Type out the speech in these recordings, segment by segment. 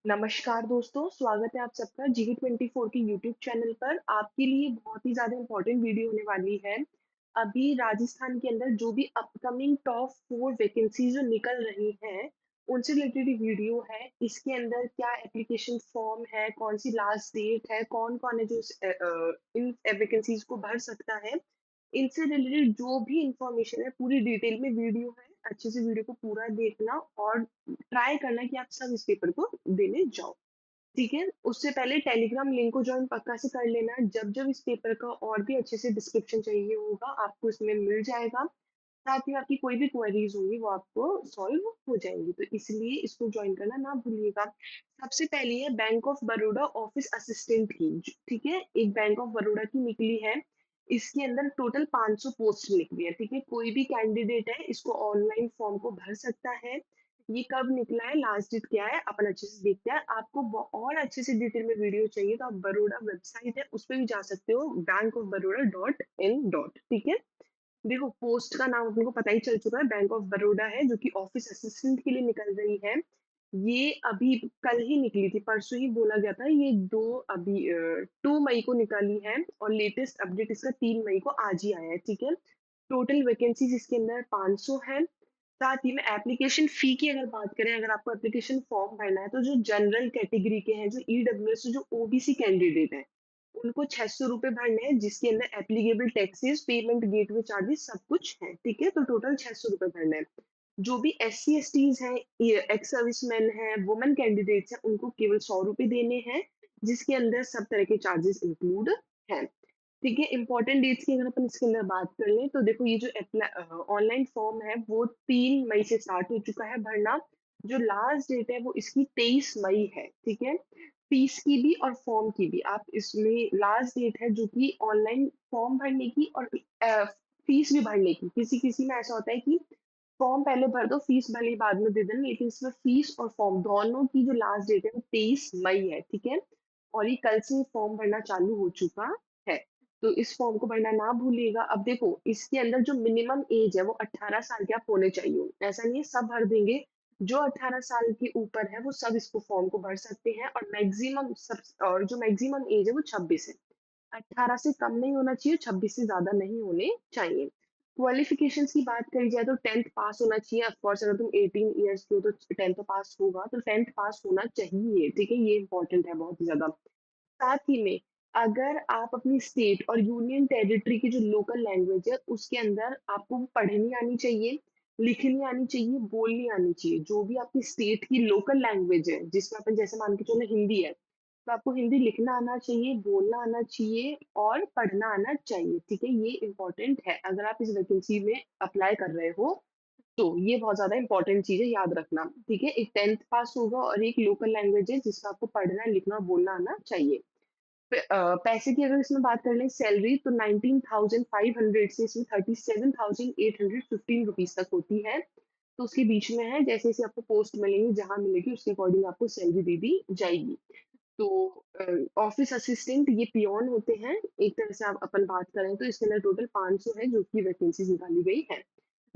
नमस्कार दोस्तों, स्वागत है आप सबका GV24 के यूट्यूब चैनल पर। आपके लिए बहुत ही ज़्यादा इम्पोर्टेंट वीडियो होने वाली है। अभी राजस्थान के अंदर जो भी अपकमिंग टॉप 4 वैकेंसीज़ जो निकल रही हैं, उनसे रिलेटेड ये वीडियो है। इसके अंदर क्या एप्लीकेशन फॉर्म है, कौन-सी लास्ट डेट है, कौन-कौन है जो इन वैकेंसीज़ को भर सकता है। इनसे रिलेटेड जो भी इन्फॉर्मेशन है, पूरी डिटेल में वीडियो है। अच्छे से वीडियो को पूरा देखना और ट्राई करना कि आप सब इस पेपर को देने जाओ। ठीक है? उससे पहले टेलीग्राम लिंक को जॉइन पक्का से कर लेना। जब-जब इस पेपर का और भी अच्छे से डिस्क्रिप्शन चाहिए होगा, आपको इसमें मिल जाएगा। साथ ही आपकी कोई भी क्वेरीज़ होंगी, वो आपको सॉल्व हो जाएँगी। तो इसलिए इसको जॉइन करना ना भूलिएगा। सबसे पहली है bank of Baroda office assistant की, ठीक है? एक बैंक ऑफ बरोड़ा की निकली है। इसके अंदर टोटल 500 पोस्ट निकली है, ठीक है? कोई भी कैंडिडेट है, इसको ऑनलाइन फॉर्म को भर सकता है। ये कब निकला है, लास्ट डेट क्या है, अपन अच्छे से देखते हैं। आपको और अच्छे से डिटेल में वीडियो चाहिए तो आप बरोड़ा वेबसाइट है, उस पे भी जा सकते हो, bankofbaroda.in. ठीक है? देखो, पोस्ट का नाम अपने को पता ही चल चुका है, बैंक ऑफ बरोड़ा है, जो कि ऑफिस असिस्टेंट के लिए निकल रही है। ये अभी कल ही निकली थी, परसों ही बोला गया था। ये 2 मई को निकाली है और लेटेस्ट अपडेट इसका 3 मई को आज ही आया है, ठीक है? टोटल वैकेंसीज़ इसके अंदर 500 है। साथ ही में एप्लीकेशन फ़ी की अगर बात करें, अगर आपको एप्लीकेशन फॉर्म भरना है, तो जो जनरल कैटेगरी के हैं, जो ईडब्ल्यूएस, जो ओबीसी कैंडिडेट हैं, उनको ₹600 भरने हैं, जिसके अंदर applicable taxes, payment gateway charges सब कुछ है, ठीक है? तो टोटल ₹600 भरना है। जो भी एससी एसटीज़ हैं, ये एक्स सर्विसमैन हैं, वुमेन कैंडिडेट्स हैं, उनको केवल ₹100 देने हैं, जिसके अंदर सब तरह के चार्जेस इंक्लूड हैं। ठीक है? इम्पोर्टेंट डेट्स की अगर अपन इसके अंदर बात कर लें, तो देखो, ये जो ऑनलाइन फॉर्म है, वो 3 मई से स्टार्ट हो चुका है भरना। जो लास्ट डेट है, वो इसकी 23 मई है, ठीक है? फीस की भी और फॉर्म की भी। आप इसमें लास्ट डेट है जो कि ऑनलाइन फॉर्म भरने की और फीस भी भरने की। किसी-किसी में ऐसा होता है कि फॉर्म पहले भर दो, फीस भले ही बाद में दे देना, लेकिन इसमें फीस और फॉर्म दोनों की जो लास्ट डेट है, वो 23 मई है, ठीक है? और ये कल से फॉर्म भरना चालू हो चुका है। तो इस फॉर्म को भरना ना भूलिएगा। अब देखो, इसके अंदर जो मिनिमम एज है, वो 18 साल के आप होने चाहिए। ऐसा नहीं है सब भर देंगे। जो 18 साल के ऊपर है, वो सब इसको फॉर्म को भर सकते हैं और जो मैक्सिमम एज है, वो 26 है। 18 से कम नहीं होना चाहिए, 26 से ज़्यादा नहीं होने चाहिए। क्वालिफ़िकेशंस की बात करी जाए तो 10th पास होना चाहिए। ऑफ़ कोर्स अगर तुम 18 इयर्स के हो तो 10th तो पास होगा, तो 10th पास होना चाहिए, ठीक है? ये इम्पोर्टेंट है बहुत ही ज़्यादा। साथ ही में अगर आप अपनी स्टेट और यूनियन टेरिटरी की जो लोकल लैंग्वेज है, उसके अंदर आपको वो पढ़नी आनी चाहिए, लिखनी आनी चाहिए, बोलनी आनी चाहिए। जो भी आपकी स्टेट की लोकल लैंग्वेज है, जिसमें अपन जैसे मान के चलो हिंदी है, तो आपको हिंदी लिखना आना चाहिए, बोलना आना चाहिए और पढ़ना आना चाहिए, ठीक है? ये इम्पोर्टेंट है। अगर आप इस वैकेंसी में अप्लाई कर रहे हो, तो ये बहुत ज़्यादा इम्पोर्टेंट चीज़ है, याद रखना, ठीक है? एक 10th पास होगा और एक लोकल लैंग्वेज है, जिसमें आपको पढ़ना, लिखना, बोलना आना चाहिए। पैसे की अगर इसमें बात कर लें, सैलरी तो 19,500 से इसमें 37,815 रुपीज़ तक होती है। तो उसके बीच में है, जैसे-जैसे आपको पोस्ट मिलेंगी, जहाँ मिलेगी उसके अकॉर्डिंग आपको सैलरी दे दी जाएगी। तो ऑफ़िस असिस्टेंट ये पियोन होते हैं। एक तरह से आप अपन बात करें तो इसके अंदर टोटल 500 है जो कि वैकेंसीज़ निकाली गई है।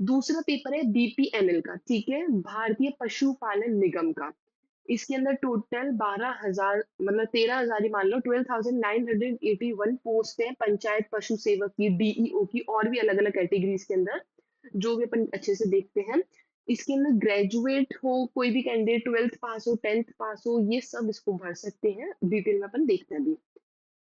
दूसरा पेपर है बीपीएनएल का, ठीक है? भारतीय पशुपालन निगम का। इसके अंदर टोटल 12,000, मतलब 13,000 ही मान लो, 12,981 पोस्ट है पंचायत पशु सेवक की, डीईओ की और भी अलग-अलग कैटेगरीज़ के अंदर, जो भी अपन अच्छे से देखते हैं। इसके अंदर ग्रेजुएट हो, कोई भी कैंडिडेट 12th पास हो, 10th पास हो, ये सब इसको भर सकते हैं। डिटेल में अपन देखते हैं अभी।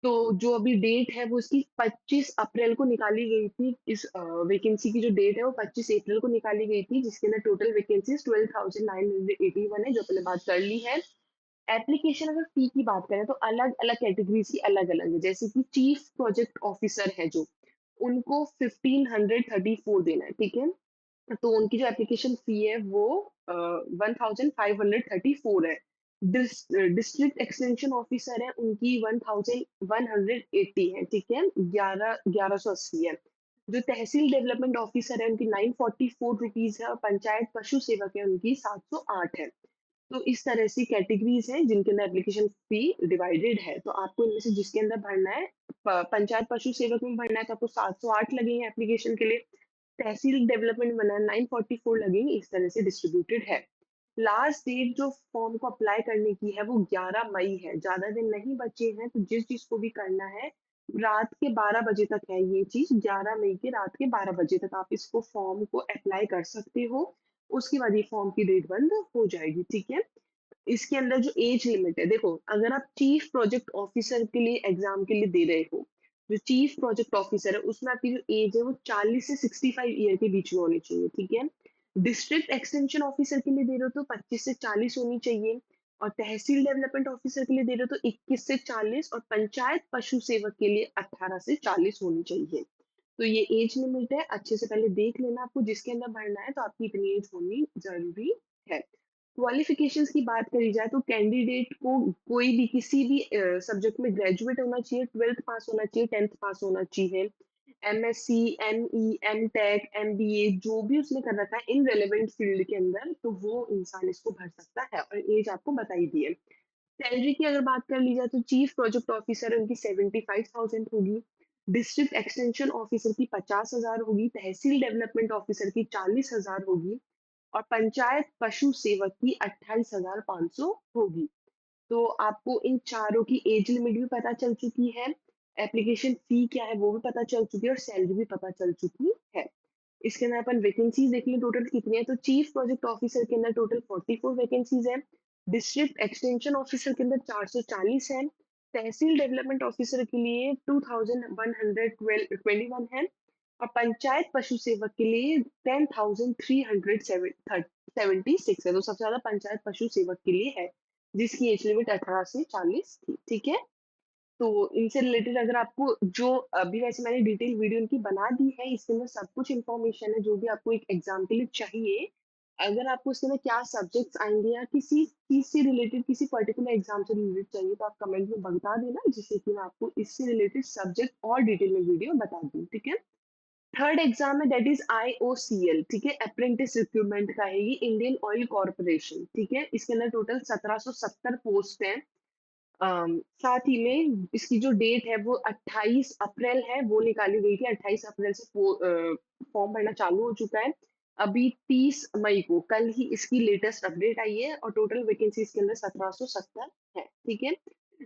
तो जो अभी डेट है वो इसकी 25 अप्रैल को निकाली गई थी। इस वैकेंसी की जो डेट है वो 25 अप्रैल को निकाली गई थी, जिसके अंदर टोटल वैकेंसीज़ 12,981 है, जो अपने बात कर ली है। एप्लीकेशन अगर फी की बात करें तो अलग-अलग कैटेगरीज़ की अलग-अलग है। जैसे कि चीफ प्रोजेक्ट ऑफिसर है जो, उनको 1534 देना है, ठीक है? तो उनकी जो एप्लीकेशन फी है वो 1534 है। डिस्ट्रिक्ट एक्सटेंशन ऑफिसर है, उनकी 1180 है, ठीक है? 1180 है। जो तहसील डेवलपमेंट ऑफिसर है, उनकी 944 रुपीज़ है और पंचायत पशु सेवक है, उनकी 708 है। तो इस तरह से कैटेगरीज़ हैं जिनके अंदर एप्लीकेशन फी डिवाइडेड है। तो आपको इनमें से जिसके अंदर भरना है, पंचायत पशु सेवक में भरना है तो आपको 708 लगेंगे एप्लीकेशन के लिए। तहसील डेवलपमेंट बना है 944 लगेंगे, इस तरह से डिस्ट्रीब्यूटेड है। लास्ट डेट जो फॉर्म को अप्लाई करने की है वो 11 मई है, ज्यादा दिन नहीं बचे हैं। तो जिस चीज को भी करना है, रात के 12 बजे तक है ये चीज, 11 मई के रात के 12 बजे तक आप इसको फॉर्म को अप्लाई कर सकते हो। उसके बाद ये फॉर्म की डेट बंद हो जाएगी, ठीक है। इसके अंदर जो एज लिमिट है, देखो अगर आप चीफ प्रोजेक्ट ऑफिसर के लिए एग्जाम के लिए दे रहे हो, जो चीफ प्रोजेक्ट ऑफिसर है उसमें आपकी जो एज है वो 40 से 65 ईयर के बीच में होनी चाहिए, ठीक है। डिस्ट्रिक्ट एक्सटेंशन ऑफिसर के लिए दे रहे हो तो 25 से 40 होनी चाहिए, और तहसील डेवलपमेंट ऑफिसर के लिए दे रहे हो तो 21 से 40, और पंचायत पशु सेवक के लिए 18 से 40 होनी चाहिए। तो ये एज लिमिट है, अच्छे से पहले देख लेना आपको जिसके अंदर भरना है, तो आपकी इतनी एज होनी जरूरी है। क्वालिफिकेशंस की बात करी जाए तो कैंडिडेट को कोई भी किसी भी सब्जेक्ट में ग्रेजुएट होना चाहिए, 12th पास होना चाहिए, 10th पास होना चाहिए। MSc, ME, M tech, MBA जो भी उसने कर रखा है इन रेलेवेंट फील्ड के अंदर, तो वो इंसान इसको भर सकता है, और एज आपको बताई दी है। सैलरी की अगर बात कर ली जाए तो चीफ प्रोजेक्ट ऑफिसर उनकी 75,000 होगी, डिस्ट्रिक्ट एक्सटेंशन ऑफिसर की 50,000 होगी, तहसील डेवलपमेंट ऑफिसर की 40,000 होगी, और पंचायत पशु सेवक की 28,500 होगी। तो आपको इन चारों की एज लिमिट भी पता चल चुकी है, एप्लीकेशन फी क्या है वो भी पता चल चुकी है, और सैलरी भी पता चल चुकी है। इसके अंदर अपन वैकेंसीज देख लें टोटल कितनी है, तो चीफ प्रोजेक्ट ऑफिसर के अंदर टोटल 44 वैकेंसीज है, डिस्ट्रिक्ट एक्सटेंशन ऑफिसर के अंदर 440 है, तहसील डेवलपमेंट ऑफिसर के लिए 2121 है, और पंचायत पशु सेवक के लिए 10,376 है। तो सबसे ज्यादा पंचायत पशु सेवक के लिए है, जिसकी एज लिमिट 18 से 40 थी, ठीक है। तो इनसे रिलेटेड अगर आपको जो अभी वैसे मैंने डिटेल वीडियो इनकी बना दी है, इसके अंदर सब कुछ इन्फॉर्मेशन है जो भी आपको एक एग्जाम के लिए चाहिए। अगर आपको इसके अंदर क्या सब्जेक्ट्स आएंगे या किसी चीज से रिलेटेड किसी पर्टिकुलर एग्जाम से रिलेटेड चाहिए, तो आप कमेंट में बता देना, जिससे कि मैं आपको इससे रिलेटेड सब्जेक्ट और डिटेल में वीडियो बता दूं, ठीक है। थर्ड एग्जाम है दैट इज IOCL, ठीक है, अप्रेंटिस रिक्रूटमेंट का है ये, इंडियन ऑयल कॉर्पोरेशन, ठीक है। इसके अंदर टोटल 1770 पोस्ट है। साथ ही में इसकी जो डेट है वो 28 अप्रैल है, वो निकाली गई थी, 28 अप्रैल से फॉर्म भरना चालू हो चुका है। अभी 30 मई को कल ही इसकी लेटेस्ट अपडेट आई है, और टोटल वैकेंसी इसके अंदर 1770 है, ठीक है।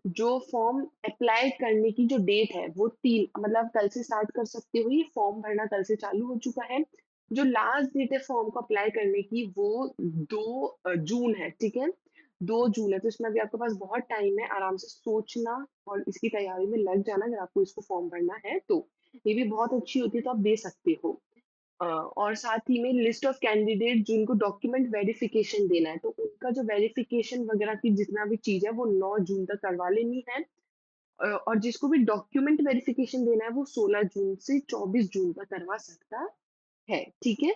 जो फॉर्म अप्लाई करने की जो डेट है वो 3, मतलब कल से स्टार्ट कर सकते हो, ये फॉर्म भरना कल से चालू हो चुका है। जो लास्ट डेट है फॉर्म को अप्लाई करने की वो 2 जून है, ठीक है। 2 जून है, तो इसमें अभी आपके पास बहुत टाइम है, आराम से सोचना और इसकी तैयारी में लग जाना अगर आपको इसको फॉर्म भरना है तो। ये भी बहुत अच्छी होती है, तो आप दे सकते हो। और साथ ही में लिस्ट ऑफ कैंडिडेट जिनको डॉक्यूमेंट वेरिफिकेशन देना है, तो उनका जो वेरिफिकेशन वगैरह की जितना भी चीज है वो 9 जून तक करवा लेनी है। और जिसको भी डॉक्यूमेंट वेरिफिकेशन देना है वो 16 जून से 24 जून तक करवा सकता है, ठीक है।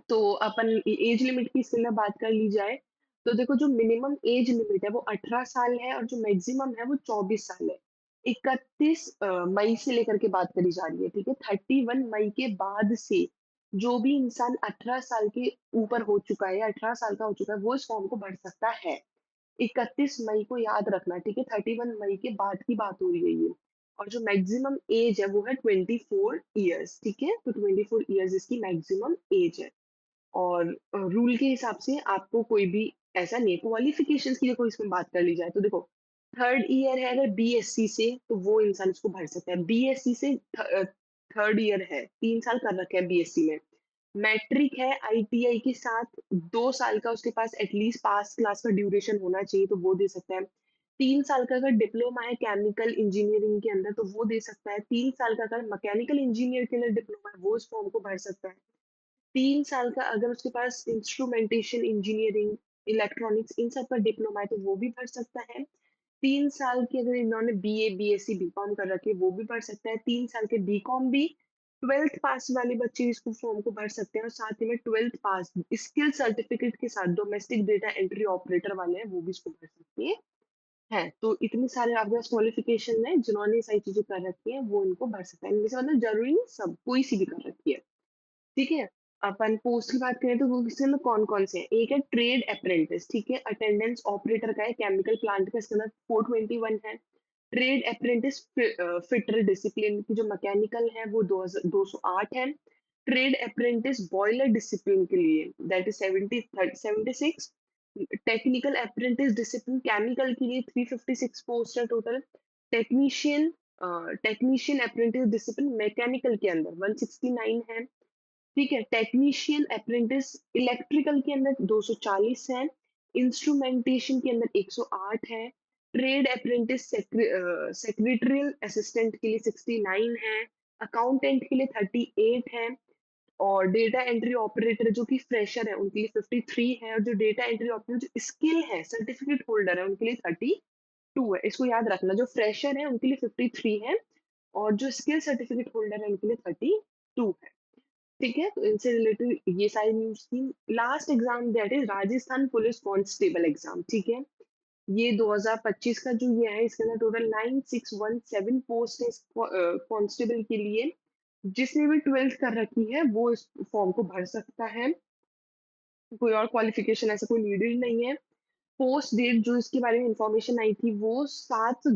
तो अपन एज लिमिट की इसके अंदर बात कर ली जाए, तो देखो जो मिनिमम एज लिमिट है वो 18 साल है, और जो मैक्सिमम है वो 24 साल है। 31 मई से लेकर के बात करी जा रही है, ठीक है। 31 मई के बाद से जो भी इंसान 18 साल के ऊपर हो चुका है या 18 साल का हो चुका है वो इस फॉर्म को भर सकता है। 31 मई को याद रखना, ठीक है, 31 मई के बाद की बात हो रही है ये। और जो मैक्सिमम एज है वो है 24 ईयर्स, ठीक है, तो 24 ईयर्स इसकी मैक्सिमम एज है। और रूल के हिसाब से आपको कोई भी ऐसा नहीं है। क्वालिफिकेशंस की देखो इसमें बात कर ली जाए तो देखो, थर्ड ईयर है अगर बीएससी से तो वो इंसान इसको भर सकता है, बीएससी से थर्ड ईयर है, 3 साल कर रखे हैं बीएससी में। मैट्रिक है आईटीआई के साथ, 2 साल का उसके पास एटलीस्ट पास क्लास का ड्यूरेशन होना चाहिए, तो वो दे सकता है। 3 साल का अगर डिप्लोमा है केमिकल इंजीनियरिंग के अंदर तो वो दे सकता है। 3 साल का अगर मैकेनिकल इंजीनियर के अंदर डिप्लोमा है वो इस फॉर्म को भर सकता है। 3 साल का अगर उसके पास इंस्ट्रूमेंटेशन इंजीनियरिंग, इलेक्ट्रॉनिक्स इन सब का डिप्लोमा है तो वो भी भर सकता है। 3 साल की अगर इन्होंने बीए बीएससी बीकॉम कर रखी है वो भी भर सकता है। 3 साल के बीकॉम भी, 12th पास वाले बच्चे इसको फॉर्म को भर सकते हैं, और साथ ही में 12th पास स्किल सर्टिफिकेट के साथ डोमेस्टिक डेटा एंट्री ऑपरेटर वाले हैं वो भी इसको भर सकते हैं। तो इतनी सारे आपके पास क्वालिफिकेशन है, जिन्होंने ये सारी चीजें कर रखी है वो इनको भर सकता है। इनमें से मतलब जरूरी नहीं सब कोई सी भी कर रखी है, ठीक है। अपन पोस्ट की बात करें तो वो इसमें कौन कौन से हैं, एक है ट्रेड अप्रेंटिस, ठीक है, अटेंडेंस ऑपरेटर का है, केमिकल प्लांट का इसके अंदर 421 है। ट्रेड अप्रेंटिस फिटर डिसिप्लिन की जो मैकेनिकल है वो 208 है। ट्रेड अप्रेंटिस बॉयलर डिसिप्लिन के लिए that is 76। Technical apprentice discipline chemical के लिए 356 पोस्ट है total. Technician technician apprentice discipline mechanical के अंदर 169 है। ठीक है, टेक्नीशियन अप्रेंटिस इलेक्ट्रिकल के अंदर 240 है। इंस्ट्रूमेंटेशन के अंदर 108 है। ट्रेड अप्रेंटिस सेक्रेटरियल असिस्टेंट के लिए 69 है। अकाउंटेंट के लिए 38 है। और डेटा एंट्री ऑपरेटर जो कि फ्रेशर है उनके लिए 53 है। और जो डेटा एंट्री ऑपरेटर जो स्किल है सर्टिफिकेट होल्डर है उनके लिए 32 है। इसको याद रखना, जो फ्रेशर है उनके लिए 53 है और जो स्किल सर्टिफिकेट होल्डर है उनके लिए 32 है। ठीक है, तो इनसे रिलेटेड ये सारी न्यूज थी। Last exam that is Rajasthan police constable exam. ठीक है, ये 2025 का जो ये है, इसके अंदर टोटल 9617 पोस्ट है कांस्टेबल के लिए। जिसने भी 12th कर रखी है वो इस फॉर्म को भर सकता है। कोई और क्वालिफिकेशन ऐसा कोई नीडेड नहीं है। पोस्ट डेट जो इसके बारे में इंफॉर्मेशन आई थी वो 7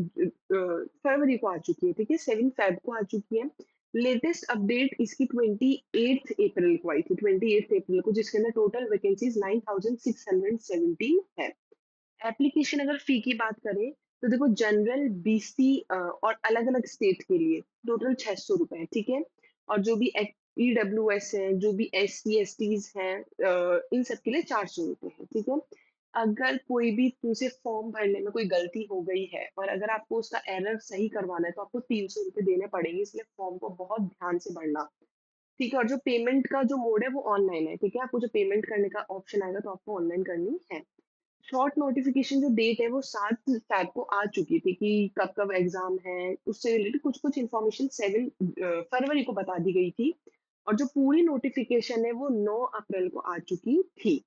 फरवरी को आ चुकी है। ठीक है, 7 फेब को आ चुकी है। लेटेस्ट अपडेट इसकी 28 अप्रैल को आई थी, 28 अप्रैल को, जिसके अंदर टोटल वैकेंसीज 9617 है। एप्लीकेशन अगर फी की बात करें तो देखो, जनरल, बीसी और अलग अलग स्टेट के लिए टोटल 600 रुपए है। ठीक है, और जो भी ईडब्ल्यू एस है, जो भी SC STs हैं, इन सब के लिए 400 रुपए है। ठीक है, अगर कोई भी तुमसे फॉर्म भरने में कोई गलती हो गई है और अगर आपको उसका एरर सही करवाना है तो आपको 300 रुपए देने पड़ेंगे, इसलिए फॉर्म को बहुत ध्यान से भरना। ठीक है, और जो पेमेंट का जो मोड है वो ऑनलाइन है। ठीक है, आपको जो पेमेंट करने का ऑप्शन आएगा तो आपको ऑनलाइन करनी है। शॉर्ट नोटिफिकेशन जो डेट है वो 7 फेब को आ चुकी थी कि कब कब एग्जाम है। उससे रिलेटेड कुछ कुछ इन्फॉर्मेशन 7 फरवरी को बता दी गई थी। और जो पूरी नोटिफिकेशन है वो 9 अप्रैल को आ चुकी थी।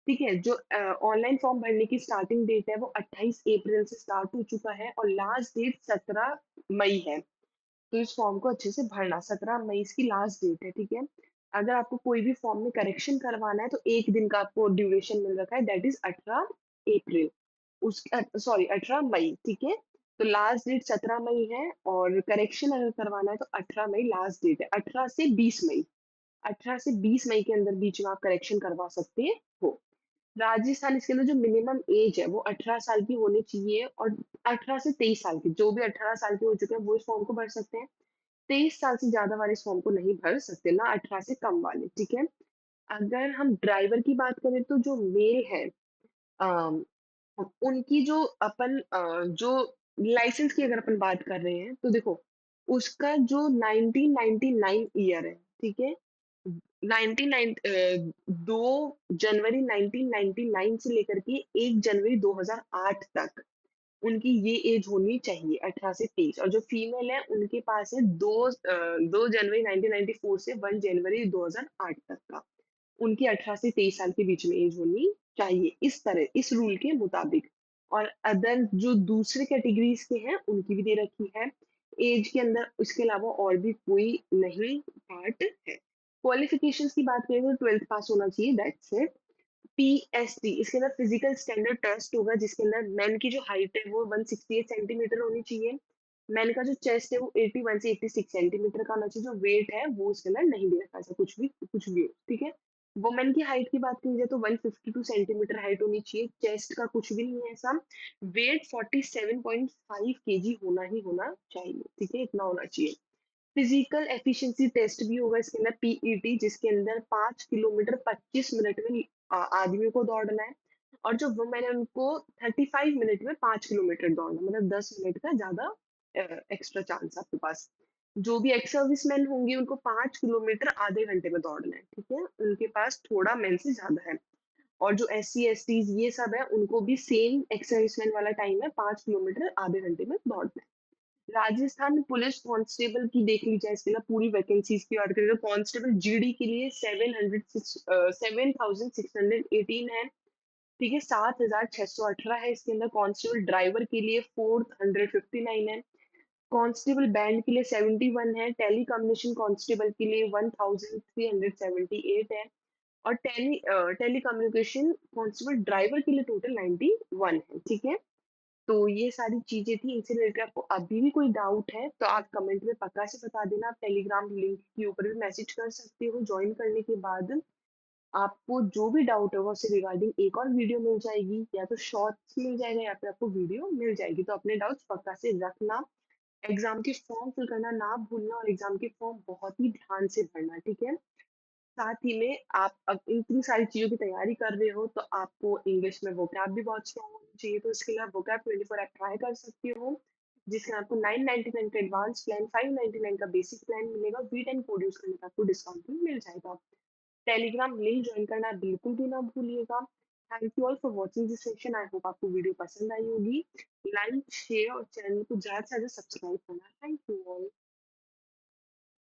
ठीक है, जो ऑनलाइन फॉर्म भरने की स्टार्टिंग डेट है वो 28 अप्रैल से स्टार्ट हो चुका है और लास्ट डेट 17 मई है। तो इस फॉर्म को अच्छे से भरना, 17 मई इसकी लास्ट डेट है। ठीक है, अगर आपको कोई भी फॉर्म में करेक्शन करवाना है तो एक दिन का आपको ड्यूरेशन मिल रखा है, दैट इज 18 अप्रैल, उस सॉरी 18 मई। ठीक है, तो लास्ट डेट 17 मई है और करेक्शन अगर करवाना है तो 18 मई लास्ट डेट है। 18 से 20 मई, 18 से 20 मई के अंदर बीच में आप करेक्शन करवा सकते हो। राजस्थान, इसके अंदर जो मिनिमम एज है वो 18 साल की होनी चाहिए। और 18 से 23 साल की, जो भी 18 साल के हो चुके हैं वो इस फॉर्म को भर सकते हैं। 23 साल से ज्यादा वाले इस फॉर्म को नहीं भर सकते, ना 18 से कम वाले। ठीक है, अगर हम ड्राइवर की बात करें तो जो मेल है, अम, उनकी जो अपन जो लाइसेंस की अगर अपन बात कर रहे हैं तो देखो, उसका जो 1999 ईयर है। ठीक है, 99 2 जनवरी 1999 से लेकर के 1 जनवरी 2008 तक उनकी ये एज होनी चाहिए, 18 से 23। और जो फीमेल है उनके पास है 2 जनवरी 1994 से 1 जनवरी 2008 तक का, उनकी 18 से 23 साल के बीच में एज होनी चाहिए, इस तरह इस रूल के मुताबिक। और अदर जो दूसरे कैटेगरीज के हैं उनकी भी दे रखी है एज के अंदर, इसके अलावा और भी कोई नहीं पार्ट है। क्वालिफिकेशंस की बात करें तो 12th पास होना चाहिए, दैट्स इट। PST, इसके अंदर फिजिकल स्टैंडर्ड टेस्ट होगा, जिसके अंदर मैन की जो हाइट है वो 168 सेंटीमीटर होनी चाहिए। मैन का जो चेस्ट है वो 81 से 86 सेंटीमीटर का होना चाहिए। जो वेट है वो उसके अंदर नहीं दे रखा, ऐसा कुछ भी हो। ठीक है, वुमेन की हाइट की बात की जाए तो 152 सेंटीमीटर हाइट होनी चाहिए। चेस्ट का कुछ भी नहीं है ऐसा। वेट 47.5 kg होना ही होना चाहिए। ठीक है, इतना होना चाहिए। फिजिकल एफिशिएंसी टेस्ट भी होगा इसके अंदर, PET, जिसके अंदर 5 किलोमीटर 25 मिनट में आदमियों को दौड़ना है। और जो वुमेन है उनको 35 मिनट में 5 किलोमीटर दौड़ना, मतलब 10 मिनट का ज्यादा एक्स्ट्रा चांस आपके पास। जो भी एक्स सर्विसमैन होंगे उनको 5 किलोमीटर आधे घंटे में दौड़ना है। ठीक है, उनके पास थोड़ा मेन से ज्यादा है। और जो SC STs ये सब है उनको भी सेम एक्स सर्विसमैन वाला टाइम है, 5 किलोमीटर आधे घंटे में दौड़ना है। राजस्थान पुलिस कांस्टेबल की देख ली जाए, इसके ना पूरी वैकेंसीज की बात करें तो कांस्टेबल GD के लिए 7,618 है। ठीक है, 7,618 है। इसके अंदर कांस्टेबल ड्राइवर के लिए 459 है। कांस्टेबल बैंड के लिए 71 है। टेली कम्युनिकेशन कांस्टेबल के लिए 1,378 है। और टेली कम्युनिकेशन कांस्टेबल ड्राइवर के लिए टोटल 91 है। ठीक है, तो ये सारी चीजें थी। इनसे रिलेटेड आपको अभी भी कोई डाउट है तो आप कमेंट में पक्का से बता देना। आप टेलीग्राम लिंक के ऊपर भी मैसेज कर सकते हो ज्वाइन करने के बाद। आपको जो भी डाउट होगा उससे रिगार्डिंग एक और वीडियो मिल जाएगी, या तो शॉर्ट्स मिल जाएगा या फिर आपको वीडियो मिल जाएगी। तो अपने डाउट्स पक्का से रखना। एग्ज़ाम के फॉर्म फिल करना ना भूलना और एग्ज़ाम के फॉर्म बहुत ही ध्यान से भरना, ठीक है? साथ ही में आप अब इतनी सारी चीज़ों की तैयारी कर रहे हो, तो आपको इंग्लिश में वोकैब भी बहुत स्ट्रॉन्ग होनी चाहिए। तो इसके लिए आप वोकैब 24 ऐप ट्राई कर सकते हो, जिसमें आपको 999 का एडवांस प्लान, 599 का बेसिक प्लान मिलेगा। वी10 कोड यूज़ करने पे आपको डिस्काउंट भी मिल जाएगा। टेलीग्राम लिंक जॉइन करना बिल्कुल भी ना भूलिएगा। Thank you all for watching this session. I hope आपको वीडियो पसंद आई होगी। लाइक, शेयर और चैनल को ज़्यादा से ज़्यादा सब्सक्राइब करना। Thank you all.